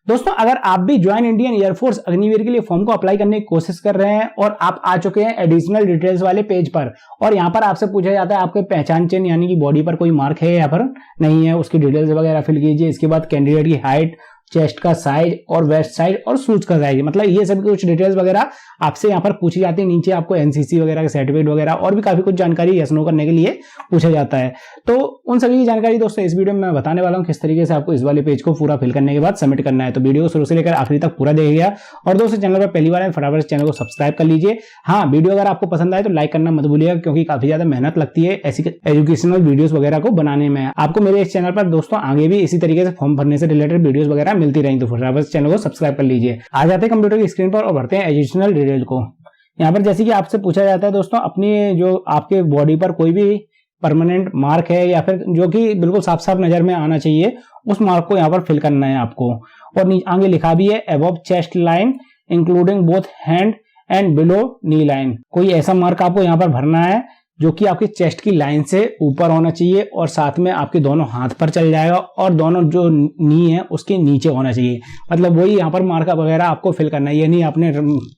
दोस्तों अगर आप भी ज्वाइन इंडियन एयरफोर्स अग्निवीर के लिए फॉर्म को अप्लाई करने की कोशिश कर रहे हैं और आप आ चुके हैं एडिशनल डिटेल्स वाले पेज पर और यहाँ पर आपसे पूछा जाता है आपके पहचान चिन्ह यानी कि बॉडी पर कोई मार्क है या फिर नहीं है, उसकी डिटेल्स वगैरह फिल कीजिए। इसके बाद कैंडिडेट की हाइट, चेस्ट का साइज और वेस्ट साइज और शूज का साइज, मतलब ये सब कुछ डिटेल्स वगैरह आपसे यहाँ पर पूछी जाती है। नीचे आपको एनसीसी वगैरह का सर्टिफिकेट वगैरह और भी काफी कुछ जानकारी यस नो करने के लिए पूछा जाता है। तो उन सभी की जानकारी दोस्तों इस वीडियो में मैं बताने वाला हूँ किस तरीके से आपको इस वाले पेज को पूरा फिल करने के बाद सबमिट करना है। तो वीडियो को शुरू से लेकर आखिरी तक पूरा देखिएगा और दोस्तों चैनल पर पहली बार है फटाफट चैनल को सब्सक्राइब कर लीजिए। हाँ, वीडियो अगर आपको पसंद आए तो लाइक करना मत भूलिएगा क्योंकि काफी ज्यादा मेहनत लगती है ऐसी एजुकेशनल वीडियोस वगैरह को बनाने में। आपको मेरे इस चैनल पर दोस्तों आगे भी इसी तरीके से फॉर्म भरने से रिलेटेड वीडियोस वगैरह मिलती रहेंगी, तो फटाफट चैनल को सब्सक्राइब कर लीजिए। आ जाते हैं कंप्यूटर की स्क्रीन पर और भरते हैं एडिशनल डिटेल को। यहाँ पर जैसे कि आपसे पूछा जाता है दोस्तों अपनी जो आपके बॉडी पर कोई भी परमानेंट मार्क है या फिर जो कि बिल्कुल साफ साफ नजर में आना चाहिए उस मार्क को यहाँ पर फिल करना है आपको। और आगे लिखा भी है above chest line including both hand and below knee line. कोई ऐसा मार्क आपको यहाँ पर भरना है जो कि आपकी चेस्ट की लाइन से ऊपर होना चाहिए और साथ में आपके दोनों हाथ पर चल जाएगा और दोनों जो नी है उसके नीचे होना चाहिए। मतलब वही यहाँ पर मार्क वगैरह आपको फिल करना है। ये नहीं आपने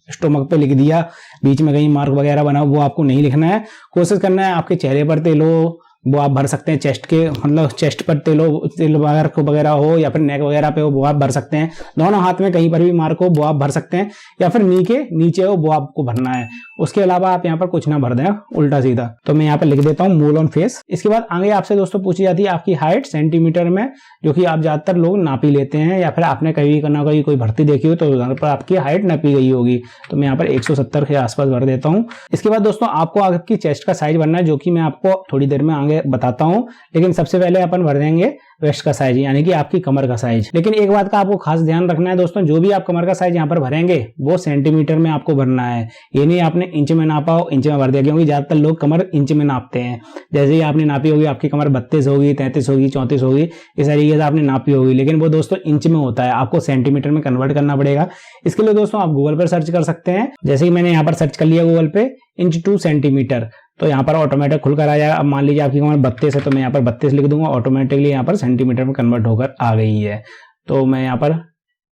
स्टोमक पे लिख दिया, बीच में कहीं मार्क वगैरह बना, वो आपको नहीं लिखना है। कोशिश करना है आपके चेहरे पर तेलो वो आप भर सकते हैं, चेस्ट के मतलब चेस्ट पर तेल वगैरह हो या फिर नेक वगैरह पे हो वो आप भर सकते हैं। दोनों हाथ में कहीं पर भी मार्क हो वो आप भर सकते हैं या फिर नी के नीचे हो वो आपको भरना है। उसके अलावा आप यहाँ पर कुछ ना भर दें उल्टा सीधा। तो मैं यहाँ पर लिख देता हूँ मूल ऑन फेस। इसके बाद आगे आपसे दोस्तों पूछी जाती है आपकी हाइट सेंटीमीटर में, जो कि आप ज्यादातर लोग नापी लेते हैं या फिर आपने कहीं ना कहीं कोई भर्ती देखी हो तो उधर पर आपकी हाइट नापी गई होगी। तो मैं यहाँ पर 170 के आसपास भर देता हूँ। इसके बाद दोस्तों आपको आपकी चेस्ट का साइज भरना है जो कि मैं आपको थोड़ी देर में आगे बताता हूं, लेकिन सबसे पहले अपन भर देंगे वेस्ट का साइज यानी कि आपकी कमर का साइज। लेकिन एक बात का आपको खास ध्यान रखना है दोस्तों, जो भी आप कमर का साइज यहाँ पर भरेंगे वो सेंटीमीटर में आपको भरना है। ये नहीं आपने इंच में नापा हो इंच में भर दिया, क्योंकि ज्यादातर लोग कमर इंच में नापते हैं। जैसे ही आपने नापी होगी आपकी कमर 32 होगी, 33 होगी, 34 होगी, इस तरीके से आपने नापी होगी, लेकिन वो दोस्तों इंच में होता है, आपको सेंटीमीटर में कन्वर्ट करना पड़ेगा। इसके लिए दोस्तों आप गूगल पर सर्च कर सकते हैं। जैसे ही मैंने यहाँ पर सर्च कर लिया गूगल पे इंच टू सेंटीमीटर, तो यहाँ पर ऑटोमेटिक खुलकर आ जाएगा। अब मान लीजिए आपकी कमर 32 है तो मैं यहाँ पर 32 लिख दूंगा, ऑटोमेटिकली यहाँ पर सेंटीमीटर में कन्वर्ट होकर आ गई है। तो मैं यहाँ पर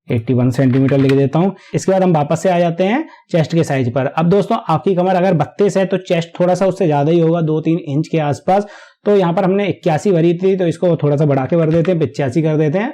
81 सेंटीमीटर लिख देता हूँ। इसके बाद हम वापस से आ जाते हैं चेस्ट के साइज पर। अब दोस्तों आपकी कमर अगर 32 है तो चेस्ट थोड़ा सा उससे ज्यादा ही होगा, 2-3 इंच के आसपास। तो यहाँ पर हमने 81 भरी थी तो इसको थोड़ा सा बढ़ा के भर देते हैं, 85 कर देते हैं,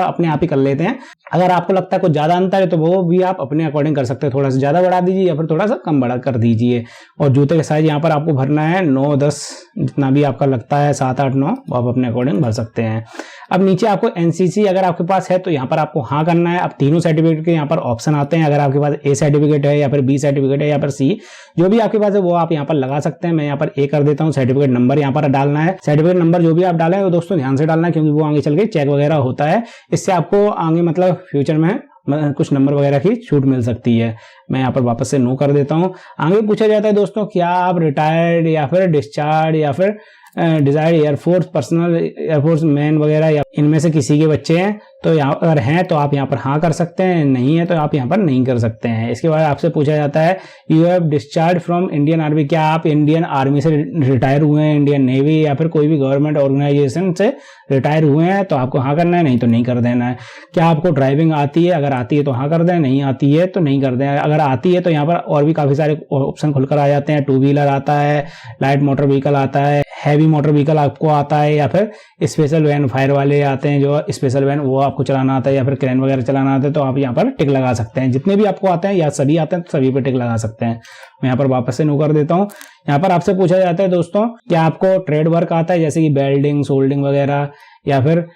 अपने आप ही कर लेते हैं। अगर आपको लगता है कुछ ज्यादा अंतर है तो वो भी आप अपने अकॉर्डिंग कर सकते हैं, थोड़ा सा ज्यादा बढ़ा दीजिए या फिर थोड़ा सा कम बढ़ा कर दीजिए। और जूते का साइज यहाँ पर आपको भरना है 9-10, जितना भी आपका लगता है 7-8-9 वो आप अपने अकॉर्डिंग भर सकते हैं। अब नीचे आपको एनसीसी अगर आपके पास है तो यहाँ पर आपको हाँ करना है। अब तीनों सर्टिफिकेट के यहाँ पर ऑप्शन आते हैं, अगर आपके पास ए सर्टिफिकेट है या फिर बी सर्टिफिकेट है या फिर सी, जो भी आपके पास है वो आप यहाँ पर लगा सकते हैं। मैं यहाँ पर ए कर देता हूँ। सर्टिफिकेट नंबर यहाँ पर डालना है। सर्टिफिकेट नंबर जो भी आप डालें वो दोस्तों ध्यान से डालना है क्योंकि वो आगे चल के चेक वगैरह होता है, इससे आपको आगे मतलब फ्यूचर में कुछ नंबर वगैरह की छूट मिल सकती है। मैं यहाँ पर वापस से नो कर देता हूँ। आगे पूछा जाता है दोस्तों क्या आप रिटायर्ड या फिर डिस्चार्ज या फिर desired air force personal air force man वगैरह या इनमें से किसी के बच्चे हैं, तो यहाँ अगर हैं तो आप यहाँ पर हाँ कर सकते हैं, नहीं है तो आप यहाँ पर नहीं कर सकते हैं। इसके बाद आपसे पूछा जाता है you have discharge from Indian army, क्या आप इंडियन आर्मी से रिटायर हुए हैं, इंडियन नेवी या फिर कोई भी गवर्नमेंट ऑर्गेनाइजेशन से रिटायर हुए हैं, तो आपको हाँ करना है, नहीं तो नहीं कर देना है। क्या आपको ड्राइविंग आती है, अगर आती है तो हाँ कर दें, नहीं आती है तो नहीं कर दें। अगर आती है तो यहाँ पर और भी काफी सारे ऑप्शन खुलकर आ जाते हैं। 2 व्हीलर आता है, लाइट मोटर व्हीकल आता है, हैवी मोटर व्हीकल आपको आता है, या फिर स्पेशल वैन फायर वाले आते हैं जो स्पेशल वैन वो आपको चलाना आता है, या फिर क्रेन वगैरह चलाना आता है, तो आप यहाँ पर टिक लगा सकते हैं। जितने भी आपको आते हैं या सभी आते हैं तो सभी पे टिक लगा सकते हैं। मैं यहाँ पर वापस से नो कर देता हूँ। यहाँ पर आपसे पूछा जाता है दोस्तों क्या आपको ट्रेड वर्क आता है, जैसे कि वेल्डिंग, सोल्डिंग वगैरह या फिर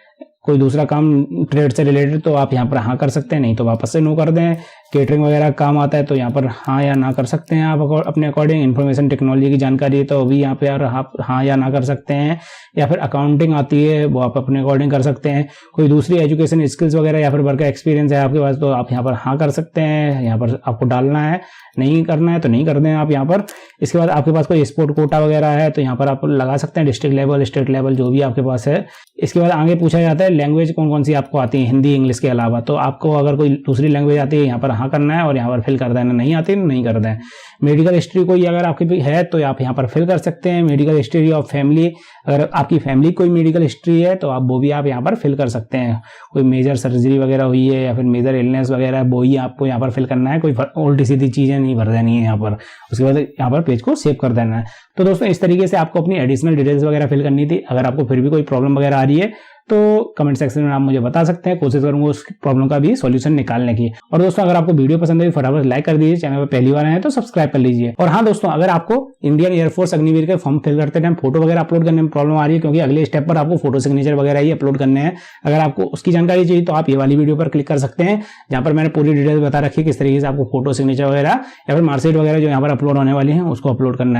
कोई दूसरा काम ट्रेड से रिलेटेड, तो आप यहाँ पर हाँ कर सकते हैं, नहीं तो वापस से नो कर दें। केटरिंग वगैरह काम आता है तो यहाँ पर हाँ या ना कर सकते हैं आप अपने अकॉर्डिंग। इन्फॉर्मेशन टेक्नोलॉजी की जानकारी है तो भी यहाँ पे यार आप हाँ या ना कर सकते हैं। या फिर अकाउंटिंग आती है वो आप अपने अकॉर्डिंग कर सकते हैं। कोई दूसरी एजुकेशन स्किल्स वगैरह या फिर वर्क एक्सपीरियंस है आपके पास तो आप यहाँ पर हाँ कर सकते हैं, यहाँ पर आपको डालना है। नहीं करना है तो नहीं कर दें आप यहाँ पर। इसके बाद आपके पास कोई स्पोर्ट कोटा वगैरह है तो यहाँ पर आप लगा सकते हैं, डिस्ट्रिक्ट लेवल, स्टेट लेवल, जो भी आपके पास है। इसके बाद आगे पूछा जाता है लैंग्वेज कौन कौन सी आपको आती है हिंदी इंग्लिश के अलावा, तो आपको अगर कोई दूसरी लैंग्वेज आती है यहाँ पर यहाँ करना है और यहाँ पर फिल कर देना, नहीं आती नहीं कर दें। मेडिकल हिस्ट्री कोई अगर आपकी है तो आप यहाँ पर फिल कर सकते हैं। मेडिकल हिस्ट्री ऑफ फैमिली, अगर आपकी फैमिली कोई मेडिकल हिस्ट्री है तो आप वो भी आप यहाँ पर फिल कर सकते हैं। कोई मेजर सर्जरी वगैरह हुई है या फिर मेजर इलनेस वगैरह, वो ही आपको यहाँ पर फिल करना है। कोई उल्टी सीधी चीजें नहीं भर देनी है यहाँ पर। उसके बाद यहाँ पर पेज को सेव कर देना है। तो दोस्तों इस तरीके से आपको अपनी एडिशनल डिटेल्स वगैरह फिल करनी थी। अगर आपको फिर भी कोई प्रॉब्लम वगैरह आ रही है तो कमेंट सेक्शन में आप मुझे बता सकते हैं, कोशिश करूंगा उस प्रॉब्लम का भी सॉल्यूशन निकालने की। और दोस्तों अगर आपको वीडियो पसंद आई फटाफट लाइक कर दीजिए, चैनल पर पहली बार आए तो सब्सक्राइब कर लीजिए। और हाँ दोस्तों, अगर आपको इंडियन एयरफोर्स अग्निवीर के फॉर्म फिल करते टाइम फोटो वगैरह अपलोड करने में प्रॉब्लम आ रही है, क्योंकि अगले स्टेप पर आपको फोटो सिग्नेचर वगैरह ही अपलोड करने हैं, अगर आपको उसकी जानकारी चाहिए तो आप ये वाली वीडियो पर क्लिक कर सकते हैं, जहां पर मैंने पूरी डिटेल बता रखी है किस तरीके से आपको फोटो सिग्नेचर वगैरह या फिर मार्कशीट वगैरह जो यहाँ पर अपलोड होने वाली है उसको अपलोड करना है।